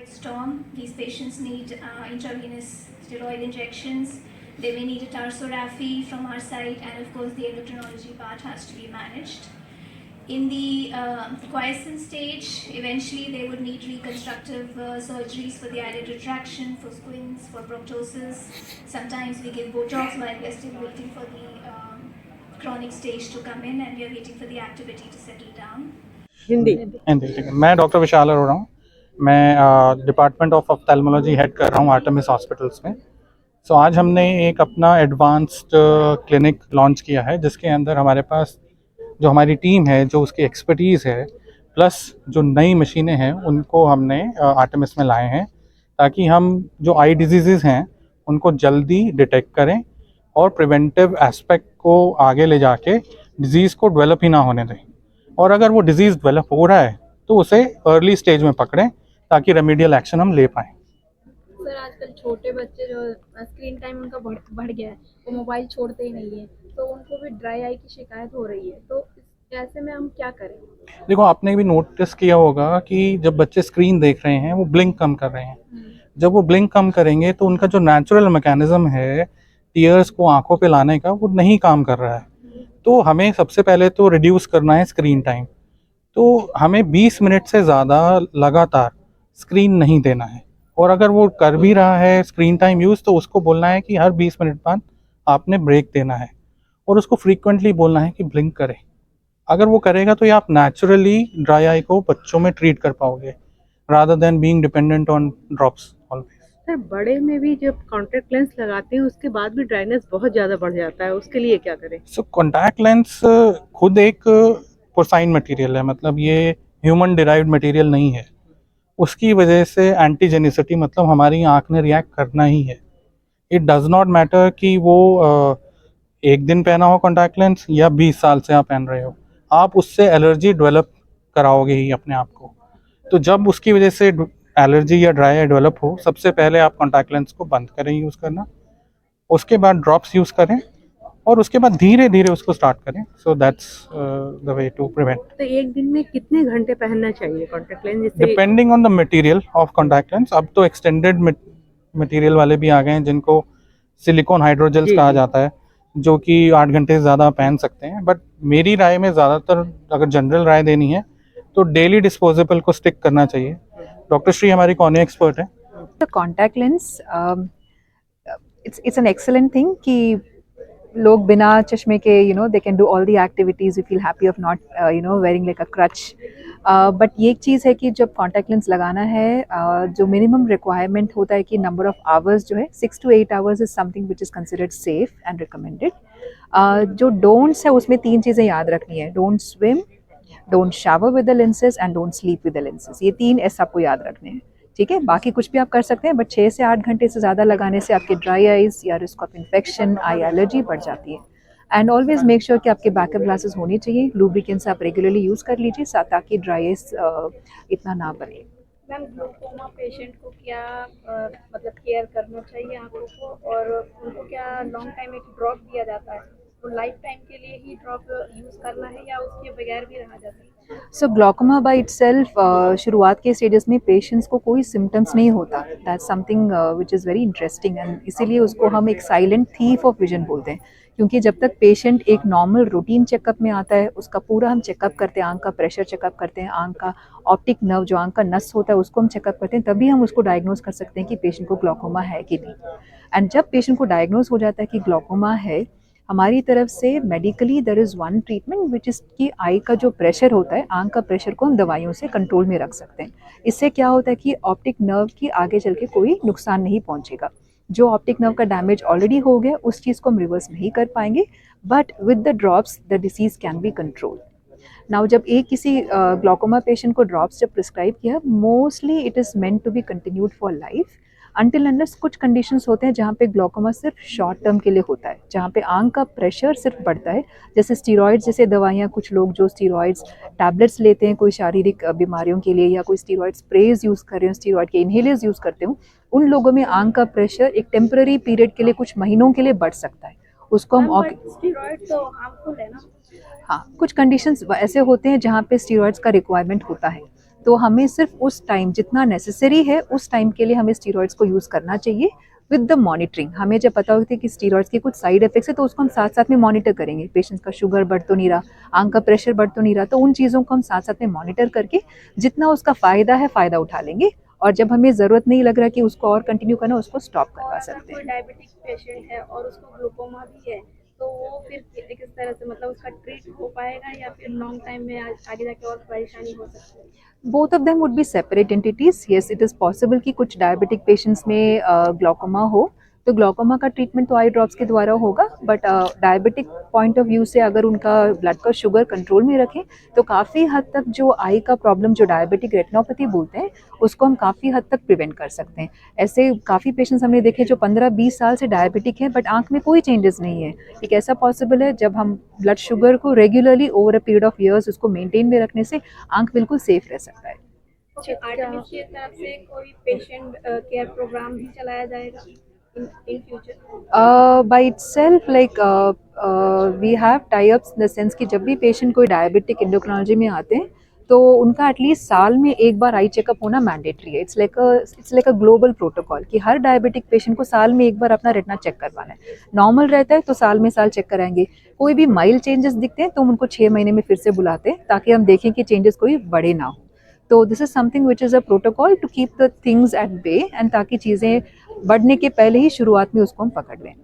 storm. These patients need intravenous steroid injections. They may need a tarsorrhaphy from our side, and of course the endocrinology part has to be managed. In the quiescent stage, eventually they would need reconstructive surgeries for the eyelid retraction, for squints, for proptosis. Sometimes we give Botox while we're still waiting for the chronic stage to come in, and we are waiting for the activity to settle down. Hindi Hindi ठीक है। मैं doctor विशाल अरोड़ा हूँ। मैं department of ophthalmology head कर रहा हूँ Artemis hospitals में। सो आज हमने एक अपना एडवांस्ड क्लिनिक लॉन्च किया है, जिसके अंदर हमारे पास जो हमारी टीम है, जो उसकी एक्सपर्टीज़ है, प्लस जो नई मशीनें हैं, उनको हमने आर्टेमिस में लाए हैं, ताकि हम जो आई डिजीज़ हैं उनको जल्दी डिटेक्ट करें और प्रिवेंटिव एस्पेक्ट को आगे ले जाके डिज़ीज़ को डेवलप ही ना होने दें, और अगर वो डिज़ीज़ डेवलप हो रहा है तो उसे अर्ली स्टेज में पकड़ें ताकि रेमेडियल एक्शन हम ले पाएँ। सर आजकल छोटे बच्चे जो स्क्रीन टाइम उनका बढ़ गया है, वो मोबाइल छोड़ते ही नहीं है, तो उनको भी ड्राई आई की शिकायत हो रही है, तो ऐसे में हम क्या करें? देखो, आपने भी नोटिस किया होगा कि जब बच्चे स्क्रीन देख रहे हैं वो ब्लिंक कम कर रहे हैं। जब वो ब्लिंक कम करेंगे तो उनका जो नेचुरल मैकेनिज्म है टीयर्स को आंखों पे लाने का, वो नहीं काम कर रहा है। तो हमें सबसे पहले तो रिड्यूस करना है स्क्रीन टाइम। तो हमें 20 मिनट से ज़्यादा लगातार स्क्रीन नहीं देना है, और अगर वो कर भी रहा है स्क्रीन टाइम यूज़, तो उसको बोलना है कि हर 20 मिनट बाद आपने ब्रेक देना है, और उसको फ्रीक्वेंटली बोलना है कि ब्लिंक करे। अगर वो करेगा तो ये आप नेचुरली ड्राई आई को बच्चों में ट्रीट कर पाओगे, rather than being dependent on drops always. Sir बड़े में भी जब कॉन्टैक्ट लेंस लगाते हैं उसके बाद भी ड्राइनेस बहुत ज़्यादा बढ़ जाता है, उसके लिए क्या करें? सो कॉन्टैक्ट लेंस खुद एक पोर्साइन मटेरियल है, मतलब ये ह्यूमन डिराइव्ड मटेरियल नहीं है। उसकी वजह से एंटीजेनिसिटी, मतलब हमारी आँख ने रिएक्ट करना ही है। इट डज़ नॉट मैटर कि वो एक दिन पहना हो कॉन्टैक्ट लेंस या 20 साल से आप पहन रहे हो, आप उससे एलर्जी डेवलप कराओगे ही अपने आप को। तो जब उसकी वजह से एलर्जी या ड्राई आई डेवलप हो, सबसे पहले आप कॉन्टैक्ट लेंस को बंद करें यूज़ करना, उसके बाद ड्रॉप्स यूज़ करें, और उसके बाद धीरे धीरे उसको स्टार्ट करें। So that's the way to prevent. तो एक दिन में कितने घंटे पहनना चाहिए कॉन्टैक्ट लेंस, जिससे depending on the material of contact lens. अब तो एक्सटेंडेड मटेरियल वाले भी आ गए हैं, जिनको सिलिकॉन हाइड्रोजेल्स कहा जाता है, जो कि 8 घंटे से ज़्यादा पहन सकते हैं। बट मेरी राय में ज़्यादातर, अगर जनरल राय देनी है तो डेली डिस्पोजेबल को स्टिक करना चाहिए। डॉक्टर श्री हमारी कॉर्निया एक्सपर्ट है। The contact lens, it's an excellent thing कि लोग बिना चश्मे के they can do all the activities, we feel happy of not wearing like a crutch. But ये एक चीज़ है कि जब कॉन्टैक्ट लेंस लगाना है, जो मिनिमम रिक्वायरमेंट होता है कि नंबर ऑफ आवर्स जो है 6 to 8 hours is something which is considered safe and recommended. जो डोंट्स है उसमें 3 चीज़ें याद रखनी है: don't swim, don't shower with the lenses and don't sleep with the lenses. ये 3 ऐसा आपको याद रखने हैं, ठीक है? बाकी कुछ भी आप कर सकते हैं, बट 6 से 8 घंटे से ज़्यादा लगाने से आपके ड्राई आइज़ या risk of infection, I allergy बढ़ जाती है। एंड ऑलवेज मेक श्योर कि आपके बैकअप ग्लासेस होनी चाहिए। लुब्रिकेंट्स आप रेगुलरली यूज़ कर लीजिए ताकि ड्राई आइज़ इतना ना बने। मैम, ग्लूकोमा पेशेंट को क्या मतलब केयर करना चाहिए आंखों को, और उनको क्या लॉन्ग टाइम एक ड्रॉप दिया जाता है, तो लाइफ टाइम के लिए ही ड्रॉप यूज़ करना है या उसके बगैर भी रहा जा सकता है? सो ग्लॉकोमा बाय इटसेल्फ शुरुआत के स्टेजेस में पेशेंट्स को कोई सिम्टम्स नहीं होता। That's something which is very interesting, and इसीलिए उसको हम एक साइलेंट थीफ ऑफ विजन बोलते हैं, क्योंकि जब तक पेशेंट एक नॉर्मल रूटीन चेकअप में आता है, उसका पूरा हम चेकअप करते हैं, आंख का प्रेशर चेकअप करते हैं, आंख का ऑप्टिक नर्व जो आंख का नस होता है उसको हम चेकअप करते हैं, तभी हम उसको डायग्नोज कर सकते हैं कि पेशेंट को ग्लॉकोमा है कि नहीं। एंड जब पेशेंट को डायग्नोज हो जाता है कि ग्लॉकोमा है, हमारी तरफ से medically there is one treatment which is कि आई का जो प्रेशर होता है, आंख का प्रेशर को हम दवाइयों से कंट्रोल में रख सकते हैं। इससे क्या होता है कि ऑप्टिक नर्व की आगे चल के कोई नुकसान नहीं पहुंचेगा। जो ऑप्टिक नर्व का डैमेज ऑलरेडी हो गया उस चीज़ को हम रिवर्स नहीं कर पाएंगे, but with the drops the disease can be control. Now जब एक किसी ग्लॉकोमा पेशेंट को ड्रॉप्स जब प्रिस्क्राइब किया, mostly it is meant to be continued for life, until unless कुछ कंडीशंस होते हैं जहाँ पे ग्लॉकोमा सिर्फ शॉर्ट टर्म के लिए होता है, जहाँ पे आंख का प्रेशर सिर्फ बढ़ता है, जैसे स्टीरॉइड्स जैसे दवाइयाँ, कुछ लोग जो स्टीरॉइड्स टैबलेट्स लेते हैं कोई शारीरिक बीमारियों के लिए, या कोई स्टीरॉइड स्प्रेज यूज़ कर रहे हो, स्टीरॉइड के इनहेलर्स यूज़ करते हो, उन लोगों में आंख का प्रेशर एक टेम्पररी पीरियड के लिए, कुछ महीनों के लिए बढ़ सकता है। उसको हम स्टीरॉइड तो हार्मफुल है ना? हाँ, कुछ कंडीशंस ऐसे होते हैं जहाँ पे स्टीरॉइड्स का रिक्वायरमेंट होता है, तो हमें सिर्फ उस टाइम जितना नेसेसरी है उस टाइम के लिए हमें स्टीरॉइड्स को यूज़ करना चाहिए विद द मॉनिटरिंग। हमें जब पता होती है कि स्टीरॉइड्स के कुछ साइड इफेक्ट्स है तो उसको हम साथ साथ में मॉनिटर करेंगे, पेशेंट का शुगर बढ़ तो नहीं रहा, आंख का प्रेशर बढ़ तो नहीं रहा, तो उन चीज़ों को हम साथ साथ में मॉनिटर करके जितना उसका फ़ायदा है फ़ायदा उठा लेंगे, और जब हमें ज़रूरत नहीं लग रहा कि उसको और कंटिन्यू करना उसको स्टॉप और करवा अगर सकते कोई हैं। डायबिटिक पेशेंट है और उसको ग्लूकोमा भी है, तो वो फिर किस तरह से, मतलब उसका ट्रीट हो पाएगा या फिर लॉन्ग टाइम में आगे जाके और परेशानी हो सकती है? Both of them would be separate entities. Yes, it is possible कि कुछ डायबिटिक पेशेंट्स में ग्लॉकोमा हो, तो ग्लॉकोमा का ट्रीटमेंट तो आई ड्रॉप्स के द्वारा होगा, but diabetic point of view से अगर उनका ब्लड का शुगर कंट्रोल में रखें तो काफ़ी हद तक जो आई का प्रॉब्लम जो डायबिटिक रेटिनोपैथी बोलते हैं उसको हम काफ़ी हद तक प्रिवेंट कर सकते हैं। ऐसे काफ़ी पेशेंट्स हमने देखे जो 15-20 साल से डायबिटिक है बट आंख में कोई चेंजेस नहीं है। एक ऐसा पॉसिबल है जब हम ब्लड शुगर को regularly over a period of years उसको मेंटेन में रखने से आंख बिल्कुल सेफ रह सकता है। ओके, आर्टेमिस की तरफ से कोई पेशेंट केयर प्रोग्राम भी चलाया जाएगा in future? by itself like we have tie-ups in the sense कि जब भी पेशेंट कोई डायबिटिक एंडोक्राइनोलॉजी में आते हैं तो उनका एटलीस्ट साल में एक बार आई चेकअप होना मैंडेटरी है। It's like a global protocol कि हर डायबिटिक पेशेंट को साल में एक बार अपना रेटिना चेक करवाना है। नॉर्मल रहता है तो साल में साल चेक कराएंगे, कोई भी माइल्ड चेंजेस दिखते हैं तो हम उनको 6 महीने में फिर से बुलाते हैं ताकि हम देखें कि चेंजेस कोई बड़े ना हो। तो this is something which is a protocol to keep the things at bay, and ताकि चीज़ें बढ़ने के पहले ही शुरुआत में उसको हम पकड़ लें।